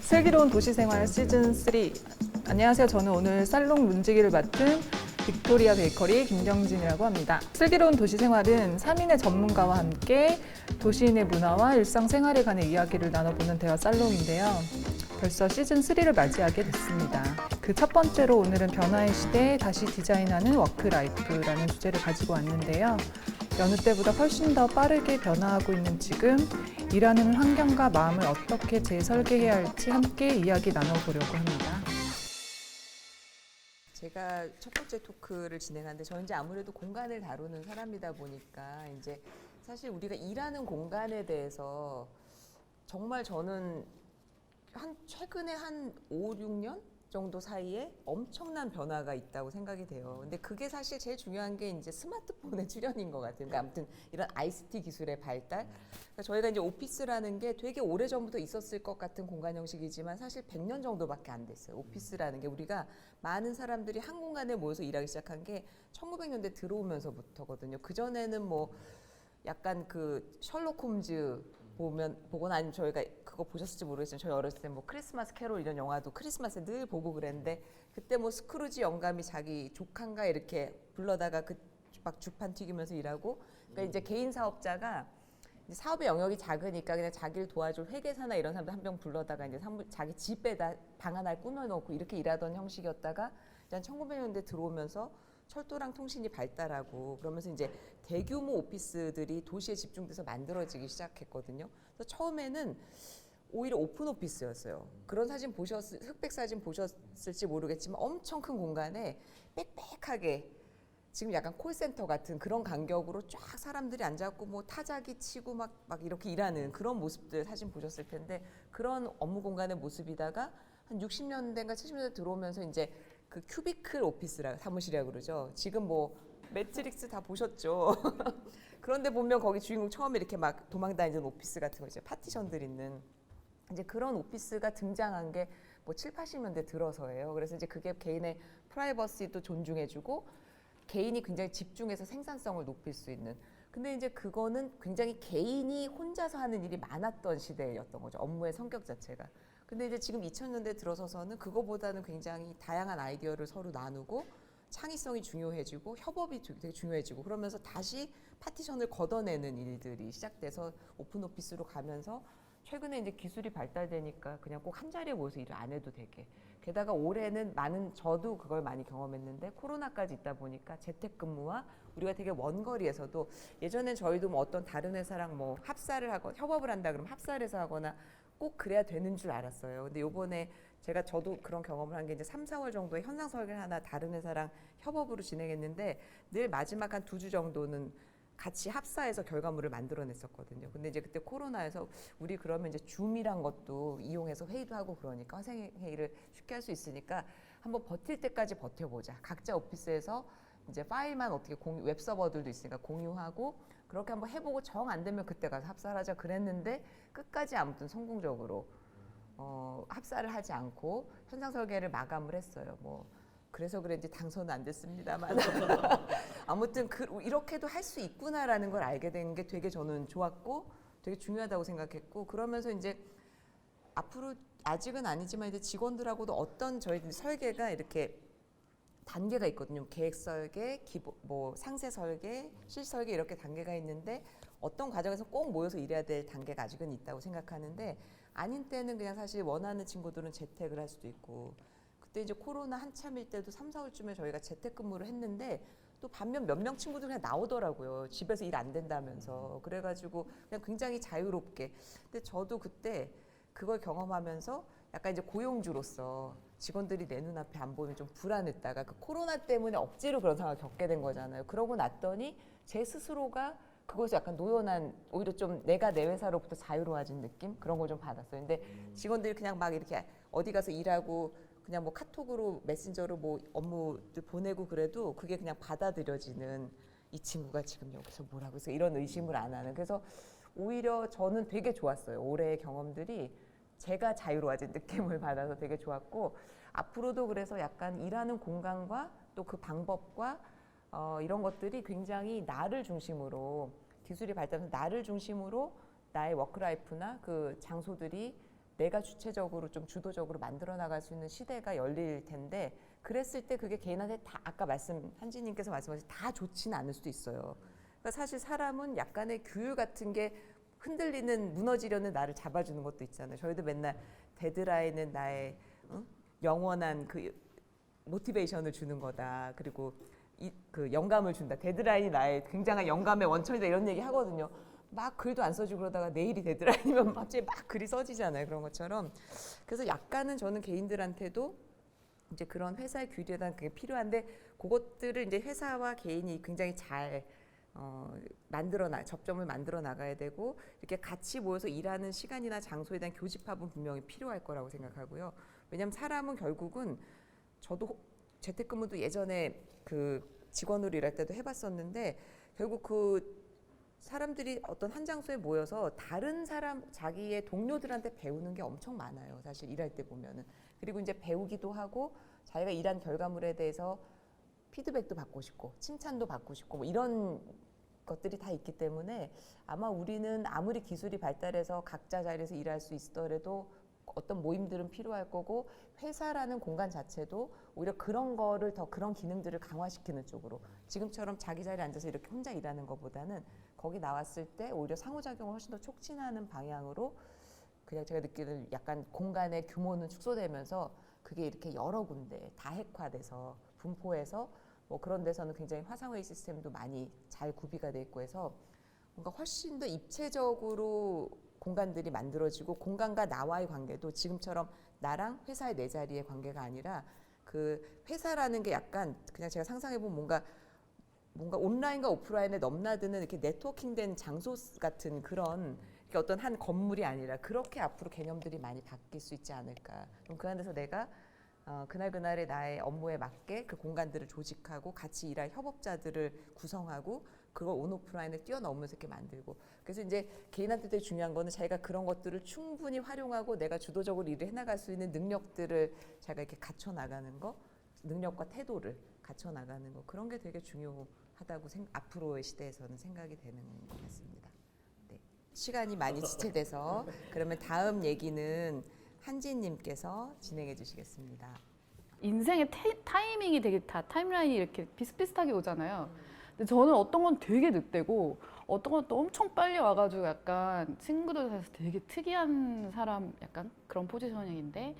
슬기로운 도시생활 시즌3. 안녕하세요. 저는 오늘 살롱 문지기를 맡은 빅토리아 베이커리 김경진이라고 합니다. 슬기로운 도시생활은 3인의 전문가와 함께 도시인의 문화와 일상생활에 관한 이야기를 나눠보는 대화 살롱인데요. 벌써 시즌3를 맞이하게 됐습니다. 그 첫 번째로 오늘은 변화의 시대에 다시 디자인하는 워크라이프라는 주제를 가지고 왔는데요. 여느 때보다 훨씬 더 빠르게 변화하고 있는 지금 일하는 환경과 마음을 어떻게 재설계해야 할지 함께 이야기 나눠보려고 합니다. 제가 첫 번째 토크를 진행하는데 저 이제 아무래도 공간을 다루는 사람이다 보니까 이제 사실 우리가 일하는 공간에 대해서 정말 저는 최근에 한 5, 6년 정도 사이에 엄청난 변화가 있다고 생각이 돼요. 근데 그게 사실 제일 중요한 게 이제 스마트폰의 출현인 것 같아요. 그러니까 아무튼 이런 ICT 기술의 발달. 그러니까 저희가 이제 오피스라는 게 되게 오래전부터 있었을 것 같은 공간 형식이지만 사실 100년 정도밖에 안 됐어요. 오피스라는 게 우리가 많은 사람들이 한 공간에 모여서 일하기 시작한 게 1900년대 들어오면서부터거든요. 그전에는 뭐 약간 그 셜록 홈즈 보거나 아니면 저희가 그거 보셨을지 모르겠지만 저희 어렸을 때 뭐 크리스마스 캐롤 이런 영화도 크리스마스에 늘 보고 그랬는데 그때 뭐 스크루지 영감이 자기 조카인가 이렇게 불러다가 그 막 주판 튀기면서 일하고 그러니까 이제 개인 사업자가 이제 사업의 영역이 작으니까 그냥 자기를 도와줄 회계사나 이런 사람들 한 명 불러다가 이제 자기 집에다 방 하나를 꾸며놓고 이렇게 일하던 형식이었다가 한 1900년대 들어오면서 철도랑 통신이 발달하고 그러면서 이제 대규모 오피스들이 도시에 집중돼서 만들어지기 시작했거든요. 그래서 처음에는 오히려 오픈 오피스였어요. 그런 사진 흑백 사진 보셨을지 모르겠지만 엄청 큰 공간에 빽빽하게 지금 약간 콜센터 같은 그런 간격으로 쫙 사람들이 앉아있고 뭐 타자기 치고 막 이렇게 일하는 그런 모습들 사진 보셨을 텐데 그런 업무 공간의 모습이다가 한 60년대인가 70년대 들어오면서 이제 그 큐비클 사무실이라고 그러죠. 지금 뭐 매트릭스 다 보셨죠. 그런데 보면 거기 주인공 처음에 이렇게 막 도망다니는 오피스 같은 거 이제 파티션들 있는 이제 그런 오피스가 등장한 게 뭐 7, 80년대 들어서예요. 그래서 이제 그게 개인의 프라이버시도 존중해주고 개인이 굉장히 집중해서 생산성을 높일 수 있는. 근데 이제 그거는 굉장히 개인이 혼자서 하는 일이 많았던 시대였던 거죠. 업무의 성격 자체가. 근데 이제 지금 2000년대 들어서서는 그거보다는 굉장히 다양한 아이디어를 서로 나누고 창의성이 중요해지고 협업이 되게 중요해지고 그러면서 다시 파티션을 걷어내는 일들이 시작돼서 오픈 오피스로 가면서 최근에 이제 기술이 발달되니까 그냥 꼭 한 자리에 모여서 일을 안 해도 되게. 게다가 올해는 저도 그걸 많이 경험했는데 코로나까지 있다 보니까 재택근무와 우리가 되게 먼 거리에서도 예전엔 저희도 뭐 어떤 다른 회사랑 뭐 합사를 하고 협업을 한다 그러면 합사를 해서 하거나 꼭 그래야 되는 줄 알았어요. 근데 요번에 저도 그런 경험을 한 게 이제 3, 4월 정도에 현상 설계를 하나 다른 회사랑 협업으로 진행했는데 늘 마지막 한 2주 정도는 같이 합사해서 결과물을 만들어냈었거든요. 근데 이제 그때 코로나에서 우리 그러면 이제 줌이란 것도 이용해서 회의도 하고 그러니까 화상회의를 쉽게 할 수 있으니까 한번 버틸 때까지 버텨보자. 각자 오피스에서 이제 파일만 어떻게 웹 서버들도 있으니까 공유하고 그렇게 한번 해보고 정 안 되면 그때 가서 합사를 하자 그랬는데 끝까지 아무튼 성공적으로 합사를 하지 않고 현상 설계를 마감을 했어요. 뭐 그래서 그런지 당선은 안 됐습니다만 아무튼 이렇게도 할 수 있구나라는 걸 알게 된 게 되게 저는 좋았고 되게 중요하다고 생각했고 그러면서 이제 앞으로 아직은 아니지만 이제 직원들하고도 어떤 저희 설계가 이렇게 단계가 있거든요. 계획 설계, 뭐 상세 설계, 실 설계 이렇게 단계가 있는데 어떤 과정에서 꼭 모여서 일해야 될 단계가 아직은 있다고 생각하는데 아닌 때는 그냥 사실 원하는 친구들은 재택을 할 수도 있고 그때 이제 코로나 한참일 때도 3, 4월쯤에 저희가 재택근무를 했는데 또 반면 몇 명 친구들 그냥 나오더라고요. 집에서 일 안 된다면서. 그래가지고 그냥 굉장히 자유롭게. 근데 저도 그때 그걸 경험하면서 약간 이제 고용주로서 직원들이 내 눈앞에 안 보이면 좀 불안했다가 그 코로나 때문에 억지로 그런 상황을 겪게 된 거잖아요. 그러고 났더니 제 스스로가 그것이 약간 노연한 오히려 좀 내가 내 회사로부터 자유로워진 느낌 그런 걸 좀 받았어요. 근데 직원들이 그냥 막 이렇게 어디 가서 일하고 그냥 뭐 카톡으로 메신저로 뭐 업무들 보내고 그래도 그게 그냥 받아들여지는 이 친구가 지금 여기서 뭐라고 해서 이런 의심을 안 하는 그래서 오히려 저는 되게 좋았어요. 올해의 경험들이 제가 자유로워진 느낌을 받아서 되게 좋았고 앞으로도 그래서 약간 일하는 공간과 또 그 방법과 이런 것들이 굉장히 나를 중심으로 기술이 발달해서 나를 중심으로 나의 워크라이프나 그 장소들이 내가 주체적으로 좀 주도적으로 만들어 나갈 수 있는 시대가 열릴 텐데 그랬을 때 그게 개인한테 다 아까 한지님께서 말씀하신 다 좋지는 않을 수도 있어요. 그러니까 사실 사람은 약간의 규율 같은 게 흔들리는 무너지려는 나를 잡아주는 것도 있잖아요. 저희도 맨날 데드라인은 나의 영원한 그 모티베이션을 주는 거다. 그리고 그 영감을 준다. 데드라인이 나의 굉장한 영감의 원천이다. 이런 얘기 하거든요. 막 글도 안 써주고 그러다가 내일이 데드라인이면 갑자기 막 글이 써지잖아요. 그런 것처럼. 그래서 약간은 저는 개인들한테도 이제 그런 회사의 규율에 대한 그게 필요한데 그것들을 이제 회사와 개인이 굉장히 잘 접점을 만들어 나가야 되고 이렇게 같이 모여서 일하는 시간이나 장소에 대한 교집합은 분명히 필요할 거라고 생각하고요. 왜냐하면 사람은 결국은 저도 재택근무도 예전에 그 직원으로 일할 때도 해봤었는데 결국 그 사람들이 어떤 한 장소에 모여서 다른 사람 자기의 동료들한테 배우는 게 엄청 많아요. 사실 일할 때 보면은. 그리고 이제 배우기도 하고 자기가 일한 결과물에 대해서 피드백도 받고 싶고 칭찬도 받고 싶고 뭐 이런 것들이 다 있기 때문에 아마 우리는 아무리 기술이 발달해서 각자 자리에서 일할 수 있더라도 어떤 모임들은 필요할 거고 회사라는 공간 자체도 오히려 그런 거를 더 그런 기능들을 강화시키는 쪽으로 지금처럼 자기 자리에 앉아서 이렇게 혼자 일하는 것보다는 거기 나왔을 때 오히려 상호작용을 훨씬 더 촉진하는 방향으로 그냥 제가 느끼는 약간 공간의 규모는 축소되면서 그게 이렇게 여러 군데 다핵화돼서 분포해서 뭐 그런 데서는 굉장히 화상회의 시스템도 많이 잘 구비가 돼 있고 해서 뭔가 훨씬 더 입체적으로 공간들이 만들어지고 공간과 나와의 관계도 지금처럼 나랑 회사의 내 자리의 관계가 아니라 그 회사라는 게 약간 그냥 제가 상상해보면 뭔가 온라인과 오프라인에 넘나드는 이렇게 네트워킹된 장소 같은 그런 어떤 한 건물이 아니라 그렇게 앞으로 개념들이 많이 바뀔 수 있지 않을까. 그럼 그 안에서 내가 그날그날의 나의 업무에 맞게 그 공간들을 조직하고 같이 일할 협업자들을 구성하고 그걸 온오프라인을 뛰어넘으면서 이렇게 만들고 그래서 이제 개인한테 되게 중요한 거는 자기가 그런 것들을 충분히 활용하고 내가 주도적으로 일을 해나갈 수 있는 능력들을 자기가 이렇게 갖춰 나가는 거 능력과 태도를 갖춰 나가는 거 그런 게 되게 중요하다고 앞으로의 시대에서는 생각이 되는 것 같습니다. 네. 시간이 많이 지체돼서 그러면 다음 얘기는 한지님께서 진행해 주시겠습니다. 인생의 타이밍이 되게 다 타임라인이 이렇게 비슷비슷하게 오잖아요. 근데 저는 어떤 건 되게 늦대고 어떤 건 또 엄청 빨리 와가지고 약간 친구들 사이에서 되게 특이한 사람 약간 그런 포지셔닝인데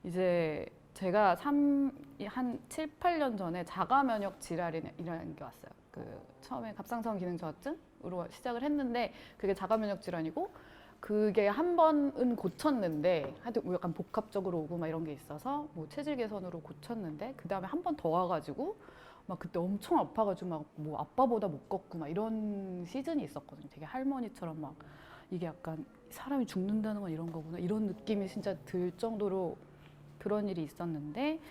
이제 제가 한 7, 8년 전에 자가 면역 질환이라는 게 왔어요. 그 처음에 갑상선 기능 저하증으로 시작을 했는데 그게 자가 면역 질환이고 그게 한 번은 고쳤는데 하여튼 약간 복합적으로 오고 막 이런 게 있어서 뭐 체질 개선으로 고쳤는데 그 다음에 한 번 더 와가지고 막 그때 엄청 아파가지고 막 뭐 아빠보다 못 걷고 막 이런 시즌이 있었거든요. 되게 할머니처럼 막 이게 약간 사람이 죽는다는 건 이런 거구나 이런 느낌이 진짜 들 정도로 그런 일이 있었는데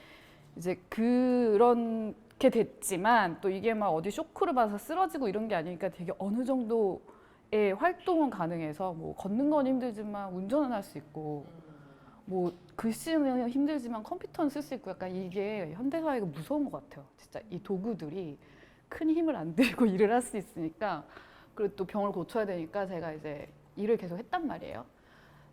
이제 그렇게 됐지만 또 이게 막 어디 쇼크를 받아서 쓰러지고 이런 게 아니니까 되게 어느 정도의 활동은 가능해서 뭐 걷는 건 힘들지만 운전은 할 수 있고 뭐 글씨는 힘들지만 컴퓨터는 쓸 수 있고 약간 이게 현대사회가 무서운 것 같아요. 진짜 이 도구들이 큰 힘을 안 들고 일을 할 수 있으니까 그리고 또 병을 고쳐야 되니까 제가 이제 일을 계속 했단 말이에요.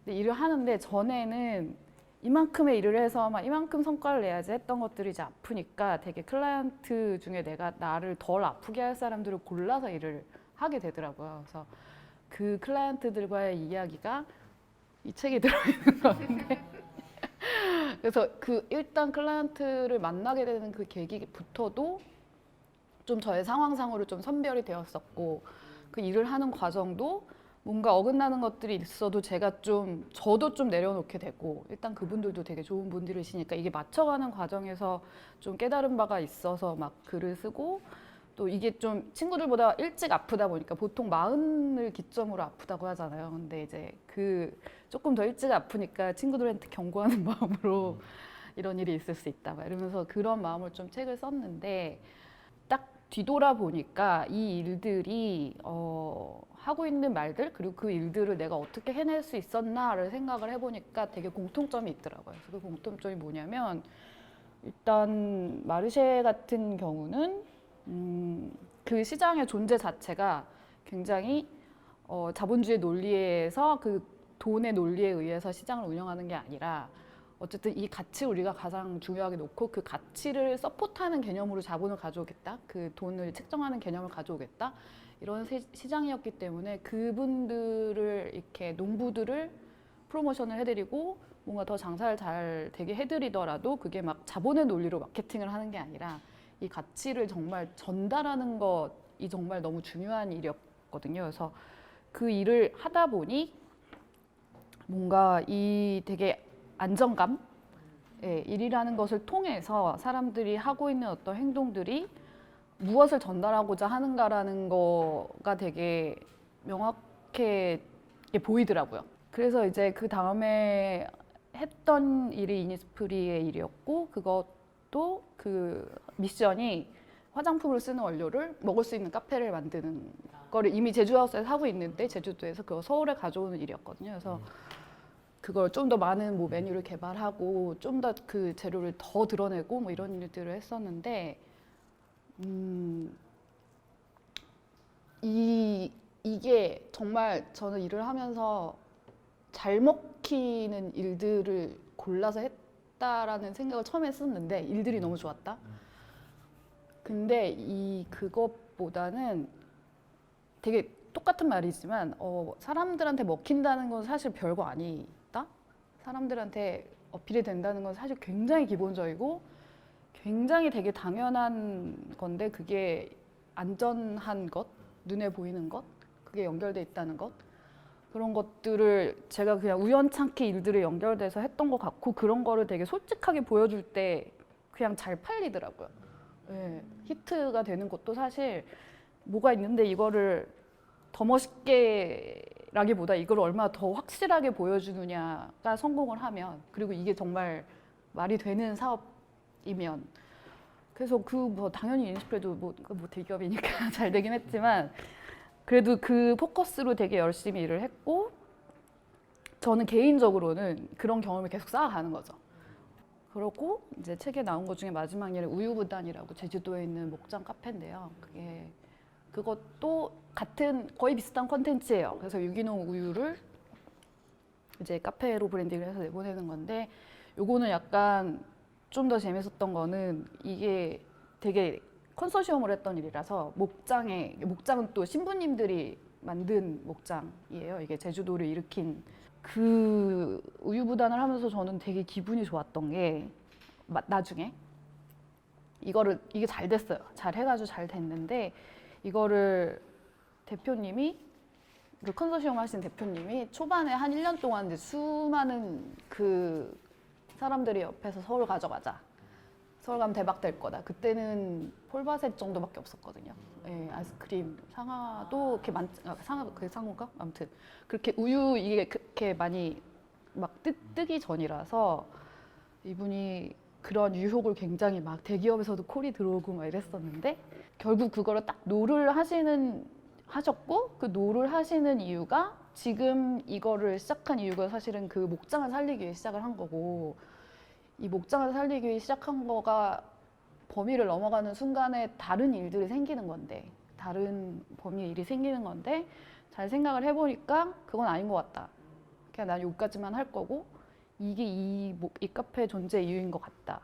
근데 일을 하는데 전에는 이만큼의 일을 해서 막 이만큼 성과를 내야지 했던 것들이 이제 아프니까 되게 클라이언트 중에 내가 나를 덜 아프게 할 사람들을 골라서 일을 하게 되더라고요. 그래서 그 클라이언트들과의 이야기가 이 책에 들어있는 건데 그래서 그 일단 클라이언트를 만나게 되는 그 계기부터도 좀 저의 상황상으로 좀 선별이 되었었고 그 일을 하는 과정도 뭔가 어긋나는 것들이 있어도 저도 좀 내려놓게 되고 일단 그분들도 되게 좋은 분들이시니까 이게 맞춰가는 과정에서 좀 깨달은 바가 있어서 막 글을 쓰고 또 이게 좀 친구들보다 일찍 아프다 보니까 보통 40을 기점으로 아프다고 하잖아요. 근데 이제 그 조금 더 일찍 아프니까 친구들한테 경고하는 마음으로 이런 일이 있을 수 있다 막 이러면서 그런 마음을 좀 책을 썼는데 딱 뒤돌아보니까 이 일들이 하고 있는 말들 그리고 그 일들을 내가 어떻게 해낼 수 있었나를 생각을 해보니까 되게 공통점이 있더라고요. 그래서 그 공통점이 뭐냐면 일단 마르쉐 같은 경우는 그 시장의 존재 자체가 굉장히 자본주의 논리에서 그 돈의 논리에 의해서 시장을 운영하는 게 아니라 어쨌든 이 가치를 우리가 가장 중요하게 놓고 그 가치를 서포트하는 개념으로 자본을 가져오겠다. 그 돈을 책정하는 개념을 가져오겠다. 이런 시장이었기 때문에 그분들을 이렇게 농부들을 프로모션을 해드리고 뭔가 더 장사를 잘 되게 해드리더라도 그게 막 자본의 논리로 마케팅을 하는 게 아니라 이 가치를 정말 전달하는 것이 정말 너무 중요한 일이었거든요. 그래서 그 일을 하다 보니 뭔가 이 되게 안정감, 일이라는 것을 통해서 사람들이 하고 있는 어떤 행동들이 무엇을 전달하고자 하는가라는 거가 되게 명확하게 보이더라고요. 그래서 이제 그 다음에 했던 일이 이니스프리의 일이었고 그것도 그 미션이 화장품을 쓰는 원료를 먹을 수 있는 카페를 만드는 거를 이미 제주하우스에서 하고 있는데 제주도에서 그거 서울에 가져오는 일이었거든요. 그래서 그걸 좀 더 많은 뭐 메뉴를 개발하고 좀 더 그 재료를 더 드러내고 뭐 이런 일들을 했었는데 이게 정말 저는 일을 하면서 잘 먹히는 일들을 골라서 했다라는 생각을 처음에 했었는데 일들이 너무 좋았다. 근데 그것보다는 되게 똑같은 말이지만 사람들한테 먹힌다는 건 사실 별거 아니다. 사람들한테 어필이 된다는 건 사실 굉장히 기본적이고 굉장히 되게 당연한 건데 그게 안전한 것, 눈에 보이는 것, 그게 연결돼 있다는 것 그런 것들을 제가 그냥 우연찮게 일들에 연결돼서 했던 것 같고 그런 거를 되게 솔직하게 보여줄 때 그냥 잘 팔리더라고요. 네, 히트가 되는 것도 사실 뭐가 있는데 이거를 더 멋있게 라기보다 이걸 얼마나 더 확실하게 보여주느냐가 성공을 하면 그리고 이게 정말 말이 되는 사업이면 그래서 뭐 당연히 이니스프리도 뭐 대기업이니까 잘 되긴 했지만 그래도 그 포커스로 되게 열심히 일을 했고 저는 개인적으로는 그런 경험을 계속 쌓아가는 거죠. 그러고 이제 책에 나온 것 중에 마지막 일은 우유부단이라고 제주도에 있는 목장 카페인데요. 그것도 거의 비슷한 컨텐츠예요. 그래서 유기농 우유를 이제 카페로 브랜딩을 해서 내보내는 건데 요거는 약간 좀 더 재밌었던 거는 이게 되게 컨소시엄을 했던 일이라서 목장은 또 신부님들이 만든 목장이에요. 이게 제주도를 일으킨 그 우유부단을 하면서 저는 되게 기분이 좋았던 게 나중에 이게 잘 됐어요. 잘 해가지고 잘 됐는데 이거를 대표님이 그 컨소시엄 하신 대표님이 초반에 한 1년 동안 이제 수많은 그 사람들이 옆에서 서울 가져가자. 서울 가면 대박 될 거다. 그때는 폴바셋 정도밖에 없었거든요. 예, 아이스크림 상하도 이렇게 상하 그게 상호가 아무튼 그렇게 우유 이게 그렇게 많이 막 뜨기 전이라서 이분이 그런 유혹을 굉장히 막 대기업에서도 콜이 들어오고 막 이랬었는데 결국 그거를 딱 노를 하셨고 그 노를 하시는 이유가 지금 이거를 시작한 이유가 사실은 그 목장을 살리기 위해 시작을 한 거고 이 목장을 살리기 위해 시작한 거가 범위를 넘어가는 순간에 다른 일들이 생기는 건데 다른 범위의 일이 생기는 건데 잘 생각을 해보니까 그건 아닌 것 같다. 그냥 난 여기까지만 할 거고 이게 이 카페 존재 이유인 것 같다.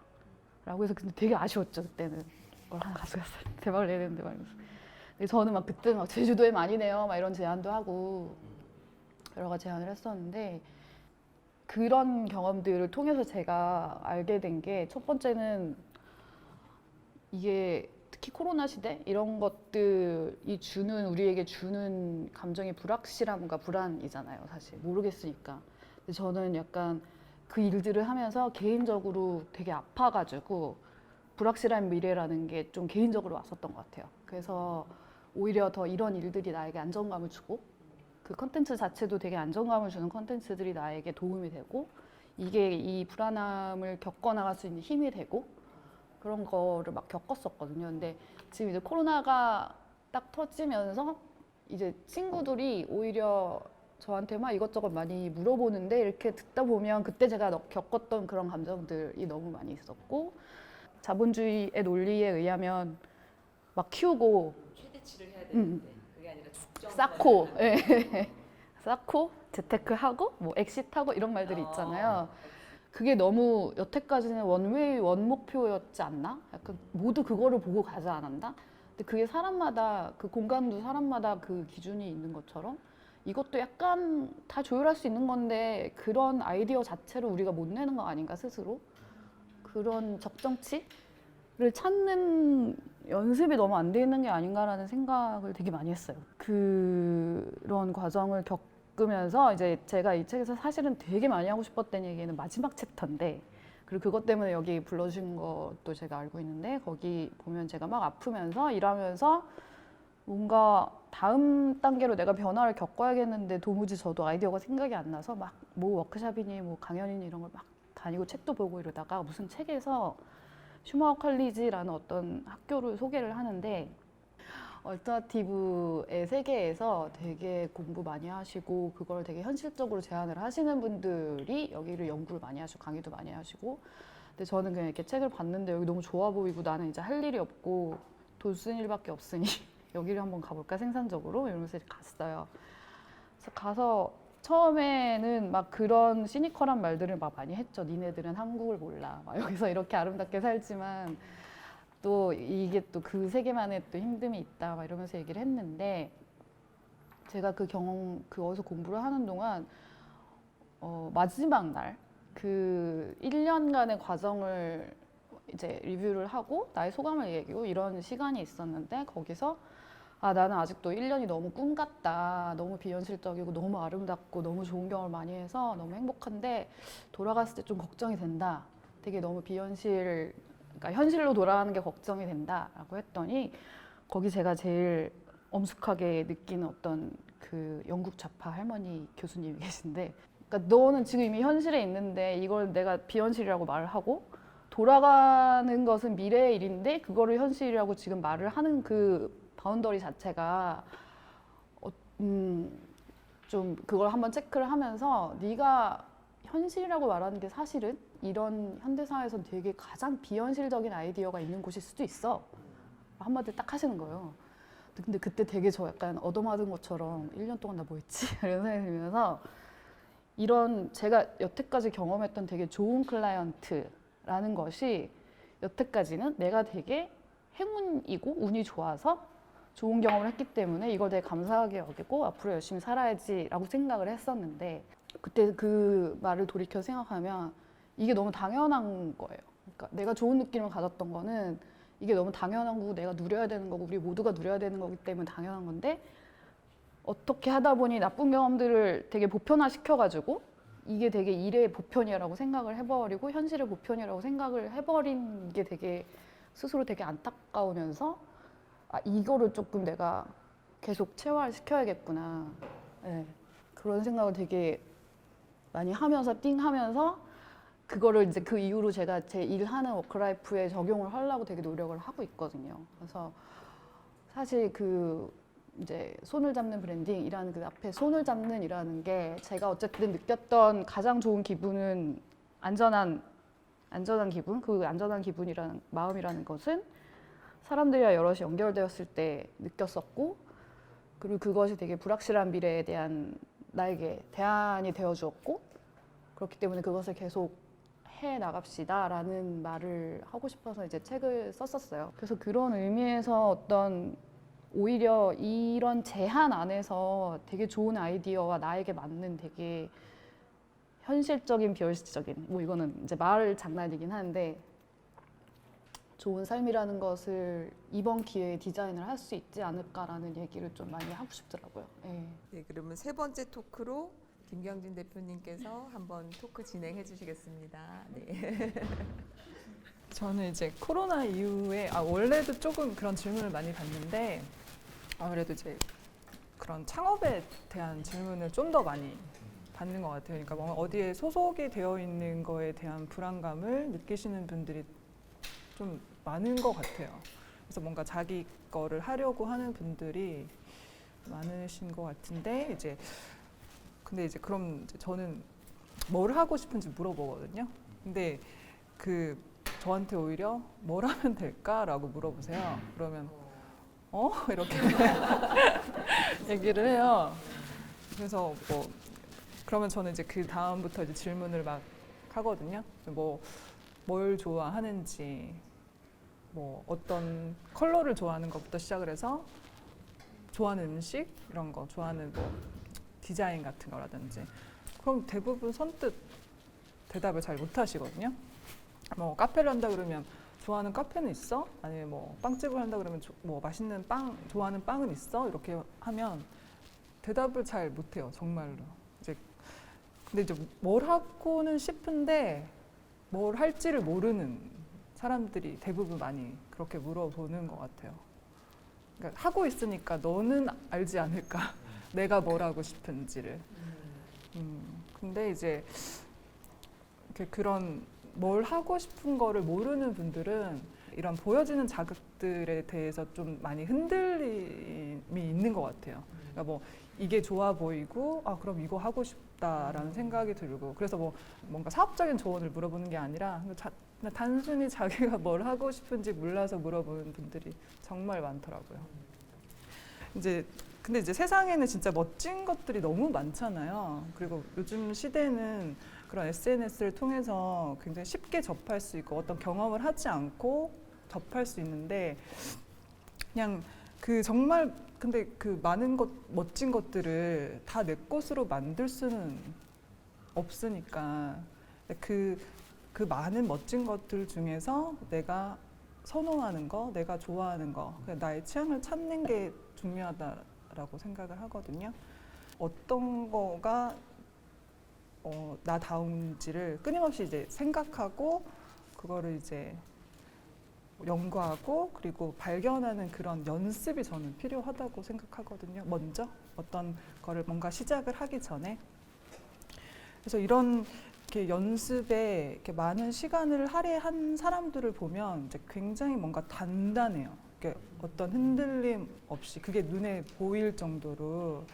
라고 해서 근데 되게 아쉬웠죠 그때는. 이걸 하나 가져갔어요. 대박을 내야 되는데 말이면서. 근데 저는 막 그때 막 제주도에 많이 내요 막 이런 제안도 하고 여러 가지 제안을 했었는데 그런 경험들을 통해서 제가 알게 된 게 첫 번째는 이게 특히 코로나 시대 이런 것들이 우리에게 주는 감정의 불확실함과 불안이잖아요. 사실 모르겠으니까. 근데 저는 약간 그 일들을 하면서 개인적으로 되게 아파가지고 불확실한 미래라는 게 좀 개인적으로 왔었던 것 같아요. 그래서 오히려 더 이런 일들이 나에게 안정감을 주고 그 컨텐츠 자체도 되게 안정감을 주는 컨텐츠들이 나에게 도움이 되고 이게 이 불안함을 겪어나갈 수 있는 힘이 되고 그런 거를 막 겪었었거든요. 근데 지금 이제 코로나가 딱 터지면서 이제 친구들이 오히려 저한테 막 이것저것 많이 물어보는데 이렇게 듣다 보면 그때 제가 겪었던 그런 감정들이 너무 많이 있었고 자본주의의 논리에 의하면 막 키우고 최대치를 해야 되는데 그게 아니라 쌓고, 예. 쌓고 재테크하고 뭐 엑시트하고 이런 말들이 있잖아요. 그게 너무 여태까지는 원웨이 원목표였지 않나? 약간 모두 그거를 보고 가지 않았나? 근데 그게 사람마다 그 공간도 사람마다 그 기준이 있는 것처럼 이것도 약간 다 조율할 수 있는 건데 그런 아이디어 자체를 우리가 못 내는 거 아닌가 스스로? 그런 적정치를 찾는 연습이 너무 안 돼 있는 게 아닌가라는 생각을 되게 많이 했어요. 그런 과정을 겪으면서 이제 제가 이 책에서 사실은 되게 많이 하고 싶었던 얘기는 마지막 챕터인데 그리고 그것 때문에 여기 불러주신 것도 제가 알고 있는데 거기 보면 제가 막 아프면서 일하면서 뭔가 다음 단계로 내가 변화를 겪어야겠는데 도무지 저도 아이디어가 생각이 안 나서 막 뭐 워크샵이니 뭐 강연이니 이런 걸 막 다니고 책도 보고 이러다가 무슨 책에서 슈마우 칼리지라는 어떤 학교를 소개를 하는데 얼터너티브의 세계에서 되게 공부 많이 하시고 그걸 되게 현실적으로 제안을 하시는 분들이 여기를 연구를 많이 하시고 강의도 많이 하시고 근데 저는 그냥 이렇게 책을 봤는데 여기 너무 좋아 보이고 나는 이제 할 일이 없고 돈 쓰는 일밖에 없으니 여기를 한번 가볼까 생산적으로 이러면서 갔어요. 그래서 가서 처음에는 막 그런 시니컬한 말들을 막 많이 했죠. 니네들은 한국을 몰라. 막 여기서 이렇게 아름답게 살지만 또 이게 또 그 세계만의 또 힘듦이 있다. 막 이러면서 얘기를 했는데 제가 그 경험, 그 어디서 공부를 하는 동안 마지막 날 그 1년간의 과정을 이제 리뷰를 하고 나의 소감을 얘기하고 이런 시간이 있었는데 거기서 아 나는 아직도 1년이 너무 꿈 같다. 너무 비현실적이고 너무 아름답고 너무 좋은 경험을 많이 해서 너무 행복한데 돌아갔을 때 좀 걱정이 된다. 되게 너무 비현실, 그러니까 현실로 돌아가는 게 걱정이 된다라고 했더니 거기 제가 제일 엄숙하게 느끼는 어떤 그 영국 좌파 할머니 교수님이 계신데 그러니까 너는 지금 이미 현실에 있는데 이걸 내가 비현실이라고 말을 하고 돌아가는 것은 미래의 일인데 그거를 현실이라고 지금 말을 하는 그 바운더리 자체가 좀 그걸 한번 체크를 하면서 네가 현실이라고 말하는 게 사실은 이런 현대사회에서 되게 가장 비현실적인 아이디어가 있는 곳일 수도 있어. 한마디 딱 하시는 거예요. 근데 그때 되게 저 약간 얻어맞은 것처럼 1년 동안 나 뭐 했지? 이런 생각이 들면서 이런 제가 여태까지 경험했던 되게 좋은 클라이언트라는 것이 여태까지는 내가 되게 행운이고 운이 좋아서 좋은 경험을 했기 때문에 이걸 되게 감사하게 여기고 앞으로 열심히 살아야지라고 생각을 했었는데 그때 그 말을 돌이켜 생각하면 이게 너무 당연한 거예요. 그러니까 내가 좋은 느낌을 가졌던 거는 이게 너무 당연한 거고 내가 누려야 되는 거고 우리 모두가 누려야 되는 거기 때문에 당연한 건데 어떻게 하다 보니 나쁜 경험들을 되게 보편화 시켜가지고 이게 되게 일의 보편이라고 생각을 해버리고 현실의 보편이라고 생각을 해버린 게 되게 스스로 되게 안타까우면서 아, 이거를 조금 내가 계속 체화시켜야겠구나. 네. 그런 생각을 되게 많이 하면서 하면서 그거를 이제 그 이후로 제가 제 일하는 워크라이프에 적용을 하려고 되게 노력을 하고 있거든요. 그래서 사실 그 이제 손을 잡는 브랜딩이라는 그 앞에 손을 잡는이라는 게 제가 어쨌든 느꼈던 가장 좋은 기분은 안전한 기분, 그 안전한 기분이라는 마음이라는 것은 사람들이랑 여럿이 연결되었을 때 느꼈었고 그리고 그것이 되게 불확실한 미래에 대한 나에게 대안이 되어 주었고 그렇기 때문에 그것을 계속 해 나갑시다라는 말을 하고 싶어서 이제 책을 썼었어요. 그래서 그런 의미에서 어떤 오히려 이런 제한 안에서 되게 좋은 아이디어와 나에게 맞는 되게 현실적인 비현실적인 뭐 이거는 이제 말 장난이긴 한데 좋은 삶이라는 것을 이번 기회에 디자인을 할 수 있지 않을까라는 얘기를 좀 많이 하고 싶더라고요. 네. 네, 그러면 세 번째 토크로 김경진 대표님께서 한번 토크 진행해 주시겠습니다. 네. 저는 이제 코로나 이후에 원래도 조금 그런 질문을 많이 받는데 아무래도 이제 그런 창업에 대한 질문을 좀 더 많이 받는 것 같아요. 그러니까 뭔가 어디에 소속이 되어 있는 거에 대한 불안감을 느끼시는 분들이 좀 많은 것 같아요. 그래서 뭔가 자기 거를 하려고 하는 분들이 많으신 것 같은데 근데 이제 그럼 이제 저는 뭘 하고 싶은지 물어보거든요. 근데 저한테 오히려 뭘 하면 될까라고 물어보세요. 그러면 이렇게 얘기를 해요. 그래서 뭐 그러면 저는 이제 그 다음부터 이제 질문을 막 하거든요. 뭐 뭘 좋아하는지, 뭐 어떤 컬러를 좋아하는 것부터 시작을 해서 좋아하는 음식 이런 거, 좋아하는 뭐 디자인 같은 거라든지. 그럼 대부분 선뜻 대답을 잘 못 하시거든요. 뭐 카페를 한다 그러면 좋아하는 카페는 있어? 아니면 뭐 빵집을 한다 그러면 뭐 맛있는 빵, 좋아하는 빵은 있어? 이렇게 하면 대답을 잘 못 해요, 정말로. 이제 근데 이제 뭘 하고는 싶은데 뭘 할지를 모르는 사람들이 대부분 많이 그렇게 물어보는 것 같아요. 그러니까 하고 있으니까 너는 알지 않을까? 내가 뭘 하고 싶은지를. 근데 이제 그런 뭘 하고 싶은 거를 모르는 분들은 이런 보여지는 자극들에 대해서 좀 많이 흔들림이 있는 것 같아요. 그러니까 뭐 이게 좋아 보이고 아 그럼 이거 하고 싶다라는 생각이 들고 그래서 뭐 뭔가 사업적인 조언을 물어보는 게 아니라 그냥 단순히 자기가 뭘 하고 싶은지 몰라서 물어보는 분들이 정말 많더라고요. 근데 이제 세상에는 진짜 멋진 것들이 너무 많잖아요. 그리고 요즘 시대는 그런 SNS를 통해서 굉장히 쉽게 접할 수 있고 어떤 경험을 하지 않고 접할 수 있는데 그냥 그 정말 근데 그 많은 멋진 것들을 다 내 것으로 만들 수는 없으니까 그 많은 멋진 것들 중에서 내가 선호하는 거, 내가 좋아하는 거, 나의 취향을 찾는 게 중요하다라고 생각을 하거든요. 어떤 거가 나다운지를 끊임없이 이제 생각하고 그거를 이제 연구하고 그리고 발견하는 그런 연습이 저는 필요하다고 생각하거든요. 먼저 어떤 거를 뭔가 시작을 하기 전에. 그래서 이런 이렇게 연습에 이렇게 많은 시간을 할애한 사람들을 보면 이제 굉장히 뭔가 단단해요. 이렇게 어떤 흔들림 없이 그게 눈에 보일 정도로.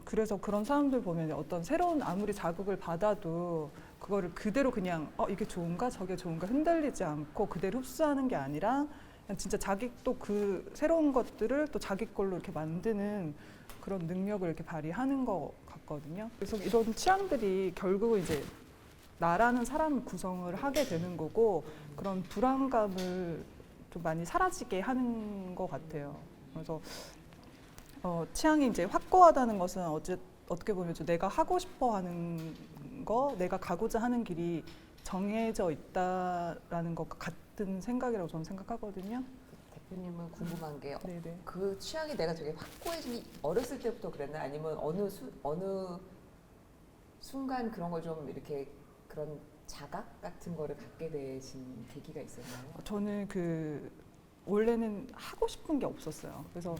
그래서 그런 사람들 보면 어떤 새로운 아무리 자극을 받아도 그거를 그대로 그냥 이게 좋은가 저게 좋은가 흔들리지 않고 그대로 흡수하는 게 아니라 그냥 진짜 자기 또 그 새로운 것들을 또 자기 걸로 이렇게 만드는 그런 능력을 이렇게 발휘하는 것 같거든요. 그래서 이런 취향들이 결국은 이제 나라는 사람을 구성을 하게 되는 거고 그런 불안감을 좀 많이 사라지게 하는 것 같아요. 그래서 취향이 이제 확고하다는 것은 어떻게 보면 내가 하고 싶어 하는 거, 내가 가고자 하는 길이 정해져 있다라는 것 같은 생각이라고 저는 생각하거든요. 대표님은 궁금한 게 네네. 그 취향이 내가 되게 확고해진 어렸을 때부터 그랬나 아니면 어느 순간 그런 걸 좀 이렇게 그런 자각 같은 거를 갖게 되신 계기가 있었나요? 저는 원래는 하고 싶은 게 없었어요. 그래서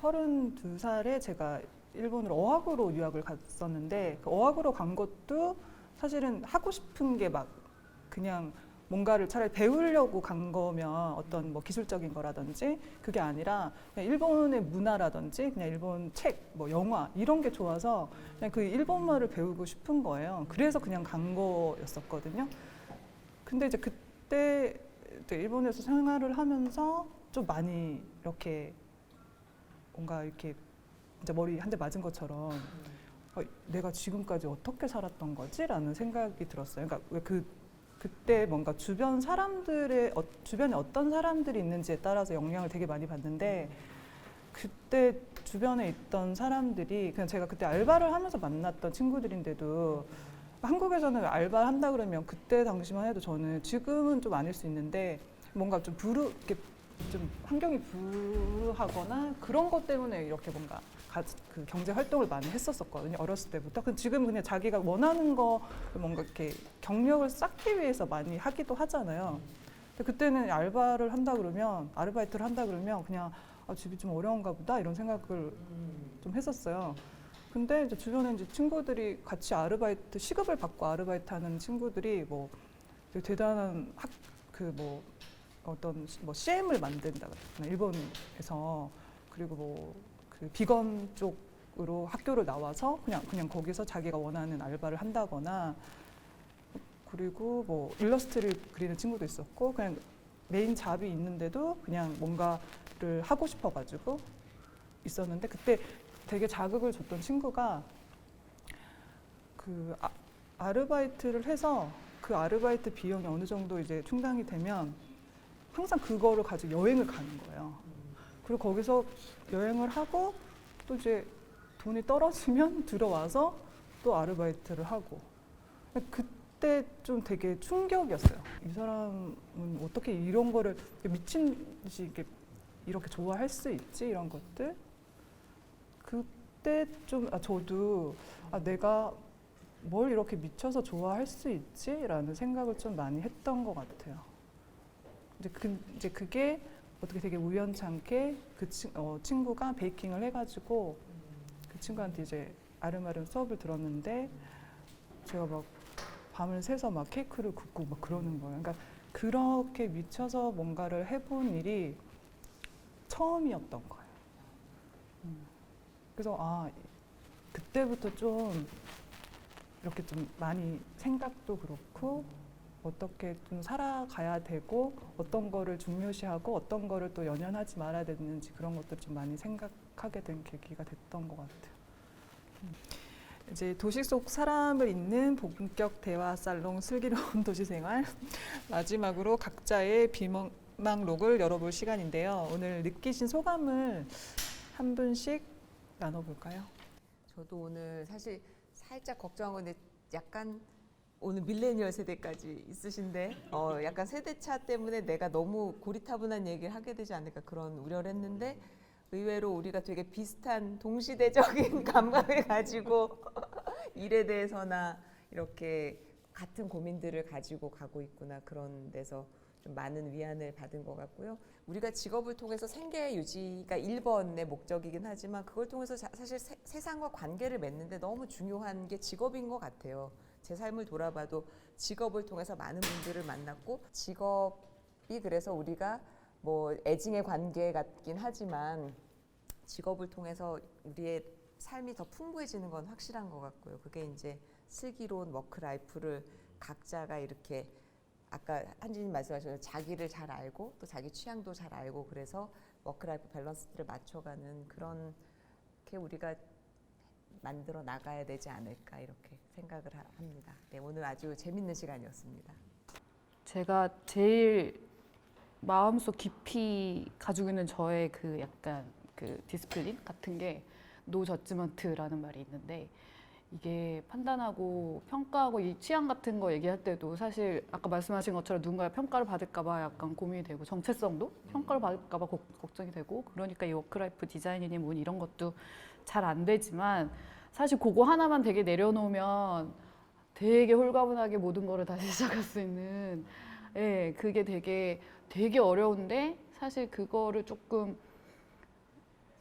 32살에 제가 일본으로 어학으로 유학을 갔었는데 그 어학으로 간 것도 사실은 하고 싶은 게 막 그냥 뭔가를 차라리 배우려고 간 거면 어떤 뭐 기술적인 거라든지 그게 아니라 그냥 일본의 문화라든지 그냥 일본 책, 뭐 영화 이런 게 좋아서 그냥 그 일본말을 배우고 싶은 거예요. 그래서 그냥 간 거였었거든요. 근데 이제 그때 이제 일본에서 생활을 하면서 좀 많이 이렇게 뭔가 이렇게 진짜 머리 한 대 맞은 것처럼 내가 지금까지 어떻게 살았던 거지? 라는 생각이 들었어요. 그러니까 그때 뭔가 주변 사람들의 주변에 어떤 사람들이 있는지에 따라서 영향을 되게 많이 받는데 그때 주변에 있던 사람들이 그냥 제가 그때 알바를 하면서 만났던 친구들인데도 한국에서는 알바 한다 그러면 그때 당시만 해도 저는 지금은 좀 아닐 수 있는데 뭔가 좀 이렇게 좀 환경이 불우하거나 그런 것 때문에 이렇게 뭔가 그 경제 활동을 많이 했었거든요. 어렸을 때부터. 근데 지금 그냥 자기가 원하는 거 뭔가 이렇게 경력을 쌓기 위해서 많이 하기도 하잖아요. 근데 그때는 알바를 한다 그러면 아르바이트를 한다 그러면 그냥 집이 좀 어려운가 보다 이런 생각을 좀 했었어요. 근데 이제 주변에 이제 친구들이 같이 시급을 받고 아르바이트 하는 친구들이 뭐 되게 대단한 어떤 CM을 만든다 그랬나 일본에서 그리고 뭐 그 비건 쪽으로 학교를 나와서 그냥 거기서 자기가 원하는 알바를 한다거나 그리고 뭐 일러스트를 그리는 친구도 있었고 그냥 메인 잡이 있는데도 그냥 뭔가를 하고 싶어가지고 있었는데 그때 되게 자극을 줬던 친구가 그 아르바이트를 해서 그 아르바이트 비용이 어느 정도 이제 충당이 되면 항상 그거를 가지고 여행을 가는 거예요. 그리고 거기서 여행을 하고 또 이제 돈이 떨어지면 들어와서 또 아르바이트를 하고. 그때 좀 되게 충격이었어요. 이 사람은 어떻게 이런 거를 미친 듯이 이렇게 좋아할 수 있지? 이런 것들. 그때 좀 저도 내가 뭘 이렇게 미쳐서 좋아할 수 있지? 라는 생각을 좀 많이 했던 것 같아요. 이제 그게 어떻게 되게 우연찮게 그 친구가 베이킹을 해가지고 그 친구한테 이제 아름아름 수업을 들었는데 제가 막 밤을 새서 막 케이크를 굽고 막 그러는 거예요. 그러니까 그렇게 미쳐서 뭔가를 해본 일이 처음이었던 거예요. 그래서 그때부터 좀 이렇게 좀 많이 생각도 그렇고 어떻게 좀 살아가야 되고 어떤 거를 중요시하고 어떤 거를 또 연연하지 말아야 되는지 그런 것들 좀 많이 생각하게 된 계기가 됐던 것 같아요. 이제 도시 속 사람을 잇는 본격 대화 살롱 슬기로운 도시생활 마지막으로 각자의 비망록을 열어볼 시간인데요. 오늘 느끼신 소감을 한 분씩 나눠볼까요? 저도 오늘 사실 살짝 걱정한 건데 약간 오늘 밀레니얼 세대까지 있으신데 약간 세대차 때문에 내가 너무 고리타분한 얘기를 하게 되지 않을까 그런 우려를 했는데 의외로 우리가 되게 비슷한 동시대적인 감각을 가지고 일에 대해서나 이렇게 같은 고민들을 가지고 가고 있구나 그런 데서 좀 많은 위안을 받은 것 같고요. 우리가 직업을 통해서 생계 유지가 1번의 목적이긴 하지만 그걸 통해서 사실 세상과 관계를 맺는데 너무 중요한 게 직업인 것 같아요. 제 삶을 돌아봐도 직업을 통해서 많은 분들을 만났고 직업이 그래서 우리가 뭐 애증의 관계 같긴 하지만 직업을 통해서 우리의 삶이 더 풍부해지는 건 확실한 것 같고요. 그게 이제 슬기로운 워크라이프를 각자가 이렇게 아까 한진님 말씀하신 자기를 잘 알고 또 자기 취향도 잘 알고 그래서 워크라이프 밸런스를 맞춰가는 그런 게 우리가 만들어 나가야 되지 않을까 이렇게 생각을 합니다. 네, 오늘 아주 재밌는 시간이었습니다. 제가 제일 마음속 깊이 가지고 있는 저의 그 약간 그 디스플린 같은 게 노 저지먼트라는 말이 있는데 이게 판단하고 평가하고 이 취향 같은 거 얘기할 때도 사실 아까 말씀하신 것처럼 누군가의 평가를 받을까봐 약간 고민이 되고 정체성도 평가를 받을까봐 걱정이 되고 그러니까 이 워크라이프 디자인이니 뭐 이런 것도 잘 안 되지만 사실 그거 하나만 되게 내려놓으면 되게 홀가분하게 모든 거를 다시 시작할 수 있는 그게 되게 어려운데 사실 그거를 조금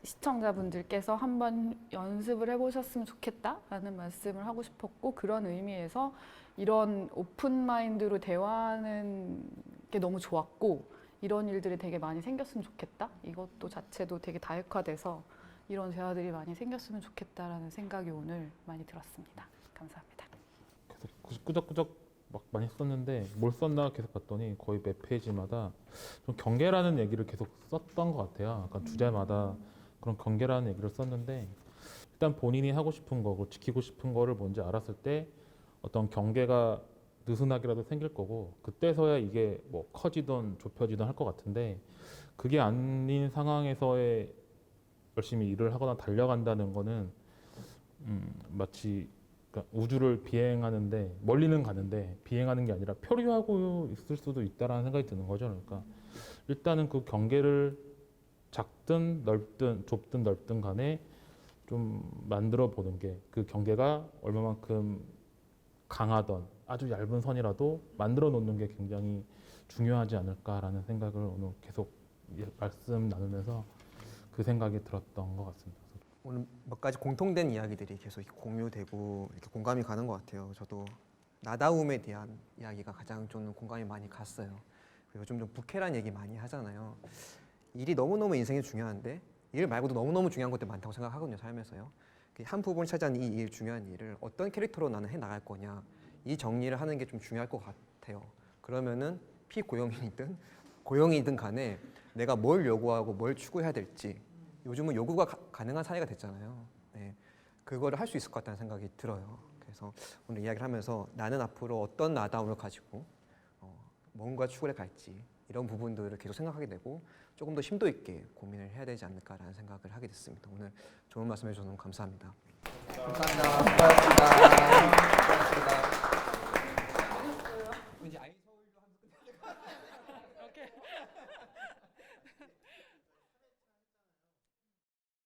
시청자분들께서 한번 연습을 해보셨으면 좋겠다라는 말씀을 하고 싶었고 그런 의미에서 이런 오픈 마인드로 대화하는 게 너무 좋았고 이런 일들이 되게 많이 생겼으면 좋겠다. 이것도 자체도 되게 다육화돼서 이런 대화들이 많이 생겼으면 좋겠다라는 생각이 오늘 많이 들었습니다. 감사합니다. 계속 끄적끄적 막 많이 썼는데 뭘 썼나 계속 봤더니 거의 몇 페이지마다 좀 경계라는 얘기를 계속 썼던 것 같아요. 약간 주제마다 그런 경계라는 얘기를 썼는데 일단 본인이 하고 싶은 거고 지키고 싶은 거를 뭔지 알았을 때 어떤 경계가 느슨하게라도 생길 거고 그때서야 이게 뭐 커지든 좁혀지든 할 것 같은데 그게 아닌 상황에서의 열심히 일을 하거나 달려간다는 거는 마치 그러니까 우주를 비행하는데 멀리는 가는데 비행하는 게 아니라 표류하고 있을 수도 있다라는 생각이 드는 거죠. 그러니까 일단은 그 경계를 작든 넓든 좁든 넓든 간에 좀 만들어 보는 게 그 경계가 얼마만큼 강하던 아주 얇은 선이라도 만들어 놓는 게 굉장히 중요하지 않을까라는 생각을 오늘 계속 말씀 나누면서 그 생각이 들었던 것 같습니다. 오늘 몇 가지 공통된 이야기들이 계속 이렇게 공유되고 이렇게 공감이 가는 것 같아요. 저도 나다움에 대한 이야기가 가장 좀 공감이 많이 갔어요. 그리고 좀 부캐란 얘기 많이 하잖아요. 일이 너무너무 인생이 중요한데 일 말고도 너무너무 중요한 것들 많다고 생각하거든요. 삶에서요. 한 부분을 차지하는 이 일 중요한 일을 어떤 캐릭터로 나는 해나갈 거냐 이 정리를 하는 게 좀 중요할 것 같아요. 그러면은 피고용이든 고용이든 간에 내가 뭘 요구하고 뭘 추구해야 될지 요즘은 요구가 가능한 사회가 됐잖아요. 네, 그거를 할 수 있을 것 같다는 생각이 들어요. 그래서 오늘 이야기를 하면서 나는 앞으로 어떤 나다움을 가지고 뭔가 추구해 갈지 이런 부분들을 계속 생각하게 되고 조금 더 심도 있게 고민을 해야 되지 않을까라는 생각을 하게 됐습니다. 오늘 좋은 말씀 해주셔서 너무 감사합니다. 감사합니다. 수고하셨습니다.